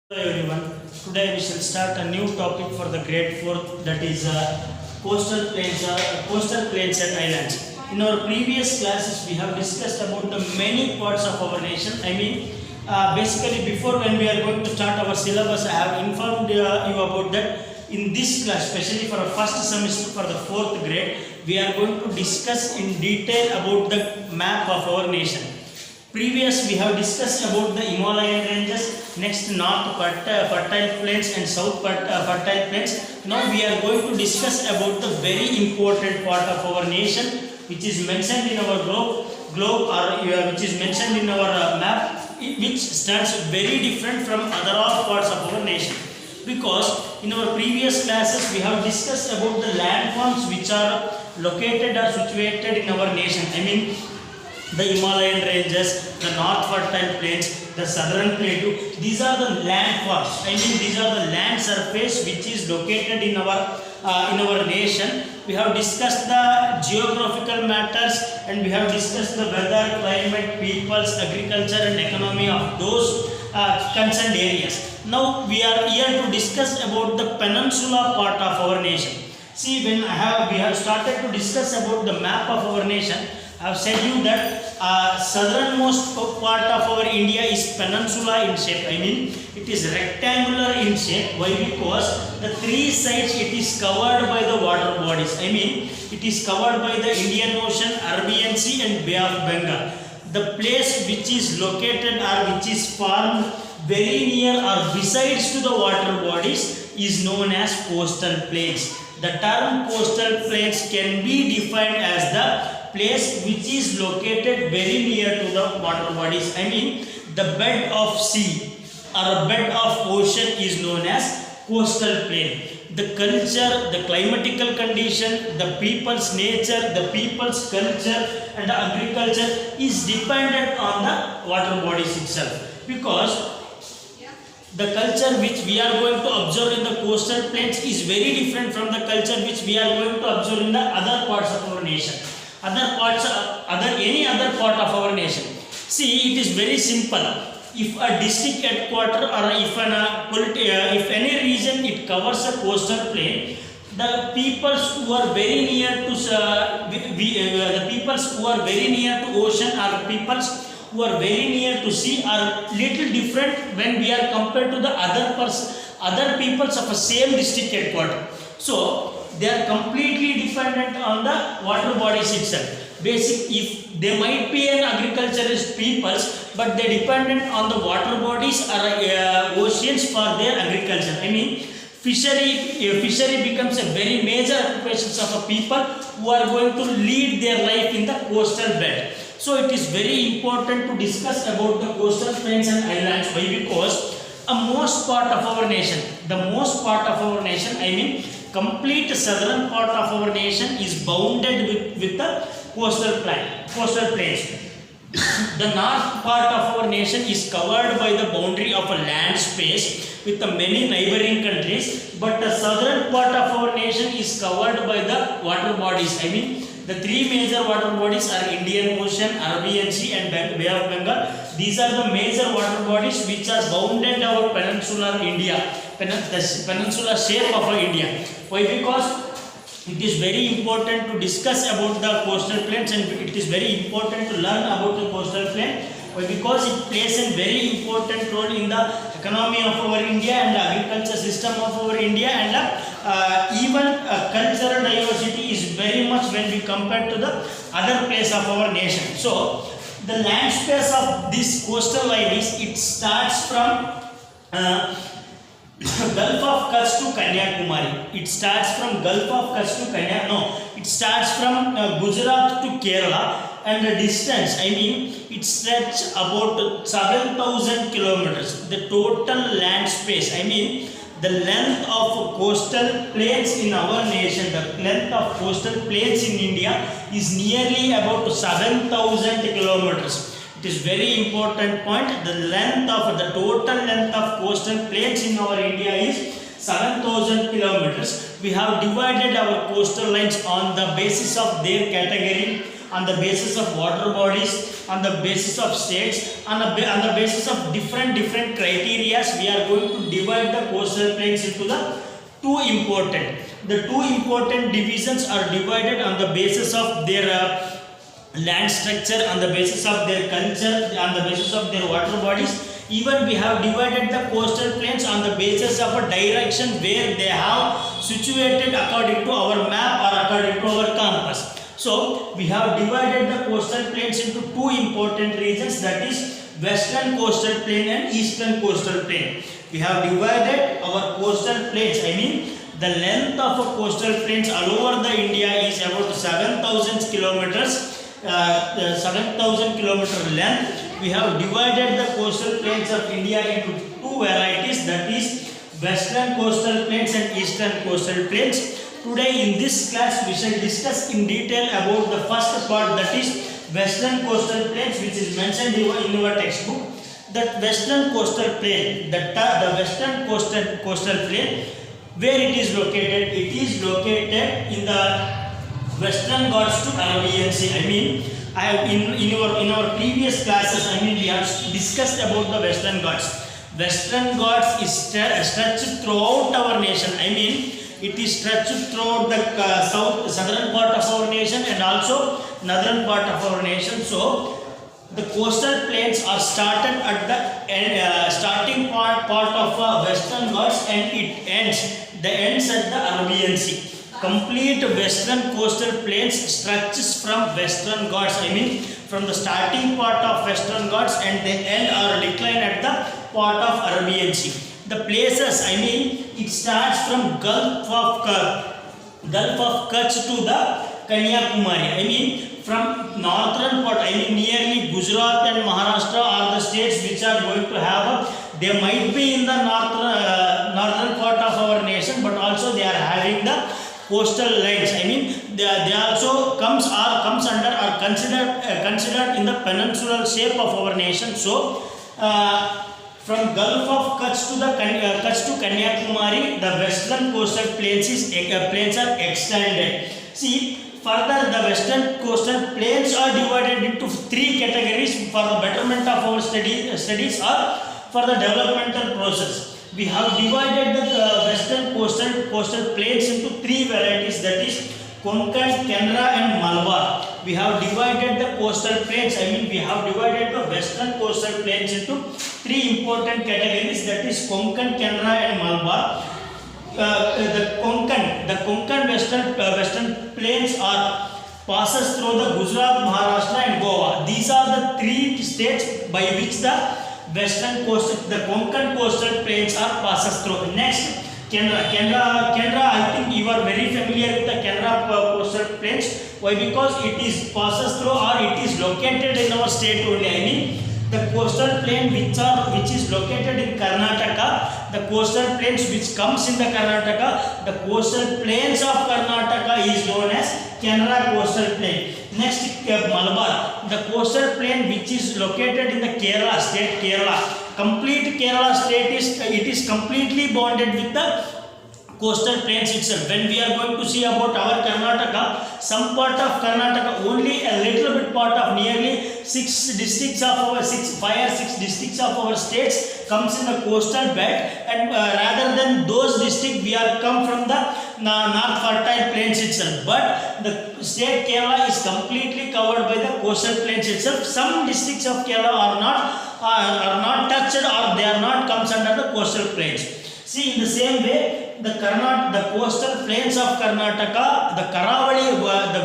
Hello everyone. Today we shall start a new topic for the grade 4, that is coastal plains and islands. In our previous classes we have discussed about the many parts of our nation. Basically before when we are going to start our syllabus, I have informed you about that. In this class, especially for our first semester for the 4th grade, we are going to discuss in detail about the map of our nation. Previous we have discussed about the Himalayan ranges, next north fertile plains and south fertile plains. Now we are going to discuss about the very important part of our nation, which is mentioned in our globe or which is mentioned in our map, which stands very different from other all parts of our nation. Because in our previous classes we have discussed about the landforms which are located or situated in our nation. The Himalayan ranges, the north fertile plains, the southern plateau. These are the landforms. These are the land surface which is located in our nation. We have discussed the geographical matters and we have discussed the weather, climate, peoples, agriculture and economy of those concerned areas. Now we are here to discuss about the peninsula part of our nation. See, when we have started to discuss about the map of our nation, I have said you that southernmost part of our India is peninsula in shape. It is rectangular in shape. Why? Because the three sides it is covered by the water bodies. It is covered by the Indian Ocean, Arabian Sea and Bay of Bengal. The place which is located or which is formed very near or besides to the water bodies is known as coastal plains. The term coastal plains can be defined as the place which is located very near to the water bodies. The bed of sea or a bed of ocean is known as coastal plain. The culture, the climatical condition, the people's nature, the people's culture and the agriculture is dependent on the water bodies itself. Because the culture which we are going to observe in the coastal plains is very different from the culture which we are going to observe in the other parts of our nation. Any other part of our nation. See, it is very simple. If a district headquarter or if any region it covers a coastal plain, the peoples who are very near to ocean or peoples who are very near to sea are little different when we are compared to the other peoples of a same district headquarter. So they are completely dependent on the water bodies itself. If they might be an agriculturist peoples, but they dependent on the water bodies or oceans for their agriculture. Fishery becomes a very major occupation of a people who are going to lead their life in the coastal belt. So it is very important to discuss about the coastal plains and islands. Why? Because most part of our nation, complete southern part of our nation is bounded with the coastal plains. The north part of our nation is covered by the boundary of a land space with the many neighboring countries, but the southern part of our nation is covered by the water bodies. The three major water bodies are Indian Ocean, Arabian Sea and Bay of Bengal. These are the major water bodies which are bounded our peninsular India, the peninsula shape of India. Why? Because it is very important to discuss about the coastal plains and it is very important to learn about the coastal plain. Why? Because it plays a very important role in the economy of our India and the agriculture system of our India, and even cultural diversity is very much when we compare to the other place of our nation. So the land space of this coastal line is, it starts from Gulf of Kutch to Kanyakumari. It starts from Gujarat to Kerala, and the distance, it stretches about 7,000 kilometers. The total land space, the length of coastal plains in our nation, the length of coastal plains in India is nearly about 7,000 kilometers. It is very important point. The total length of coastal plains in our India is 7,000 kilometers. We have divided our coastal lines on the basis of their category on the basis of water bodies, on the basis of states, on the basis of different criteria, we are going to divide the coastal plains into the two important. The two important divisions are divided on the basis of their land structure, on the basis of their culture, on the basis of their water bodies. Even we have divided the coastal plains on the basis of a direction where they have situated according to our map or according to our compass. So we have divided the coastal plains into two important regions, that is western coastal plain and eastern coastal plain. We have divided our coastal plains, I mean the length of a coastal plains all over the India is about 7,000 kilometers. 7,000 kilometer length. We have divided the coastal plains of India into two varieties, that is western coastal plains and eastern coastal plains. Today in this class we shall discuss in detail about the first part, that is western coastal plains, which is mentioned in your textbook. That western coastal plain, the western coastal plain, where it is located? It is located in the Western Ghats to Arabian Sea. I mean, I have in our previous classes, I mean, we have discussed about the Western Ghats. Western Ghats is stretched throughout our nation. I mean, it is stretched throughout the southern part of our nation and also northern part of our nation. So, the coastal plains are started at the starting part of Western Ghats, and it ends at the Arabian Sea. Complete western coastal plains stretches from Western Ghats, I mean from the starting part of Western Ghats and the end or decline at the part of Arabian Sea. The places, I mean, it starts from Gulf of Kutch to the Kanyakumari. I mean from northern part, I mean nearly Gujarat and Maharashtra are the states which are going to have they might be in the northern part of our nation, but also they are having the coastal lines. I mean they also comes under or considered in the peninsular shape of our nation. So from Gulf of Kutch to Kanyakumari, the western coastal plains are extended. See, further the western coastal plains are divided into three categories for the betterment of our studies or for the developmental process. We have divided the western coastal plains into three varieties, that is Konkan, Kanra and Malabar. We have divided the coastal plains, I mean we have divided the western coastal plains into three important categories, that is Konkan, Kanra and Malabar. The Konkan western plains passes through the Gujarat, Maharashtra and Goa. These are the three states by which the Konkan coastal plains passes through. Next, Kanra, I think you are very familiar with the Kanra coastal plains. Why? Because it is passes through or it is located in our state only. I mean, the coastal plain which is located in Karnataka, the coastal plains which comes in the Karnataka, the coastal plains of Karnataka is known as Kanra coastal plain. Next, Malabar, the coastal plain which is located in the Kerala state, complete Kerala state is completely bonded with the coastal plains itself. When we are going to see about our Karnataka, some part of Karnataka, only a little bit part of nearly 5 or 6 districts of our states comes in the coastal belt, and rather than those districts we are come from the North Fertile Plains itself. But the state Kerala is completely covered by the coastal plains itself. Some districts of Kerala are not touched or they are not comes under the coastal plains. See, in the same way, the coastal plains of Karnataka, the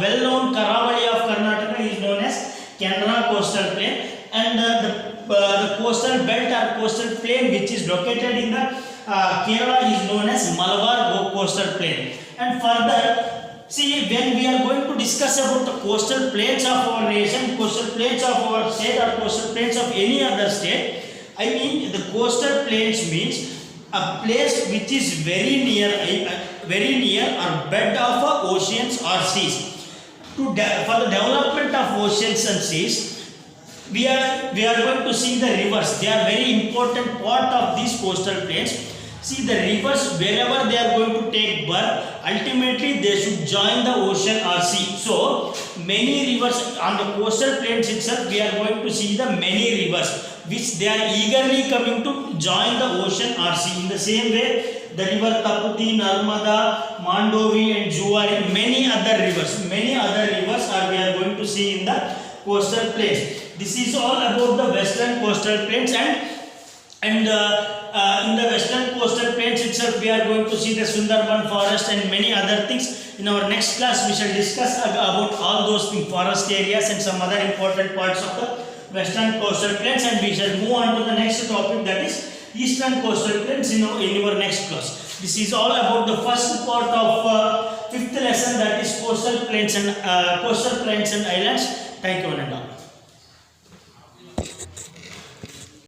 well-known Karavali of Karnataka is known as Kanra coastal plain, and the coastal belt or coastal plain which is located in the Kerala is known as Malabar coastal plain. And further, see, when we are going to discuss about the coastal plains of our nation, coastal plains of our state or coastal plains of any other state, I mean the coastal plains means a place which is very near or bed of oceans or seas. For the development of oceans and seas, we are going to see the rivers. They are very important part of these coastal plains. See, the rivers, wherever they are going to take birth, ultimately they should join the ocean or sea. So, many rivers on the coastal plains itself, we are going to see the many rivers which they are eagerly coming to join the ocean or sea. In the same way, the river Taputi, Narmada, Mandovi and Juari, many other rivers are we are going to see in the coastal plains. This is all about the western coastal plains, and in the western coastal plains itself we are going to see the Sundarban forest and many other things. In our next class we shall discuss about all those things, forest areas and some other important parts of the western coastal plains, and we shall move on to the next topic, that is eastern coastal plains in our next class. This is all about the first part of fifth lesson, that is coastal plains and islands. Thank you one and all.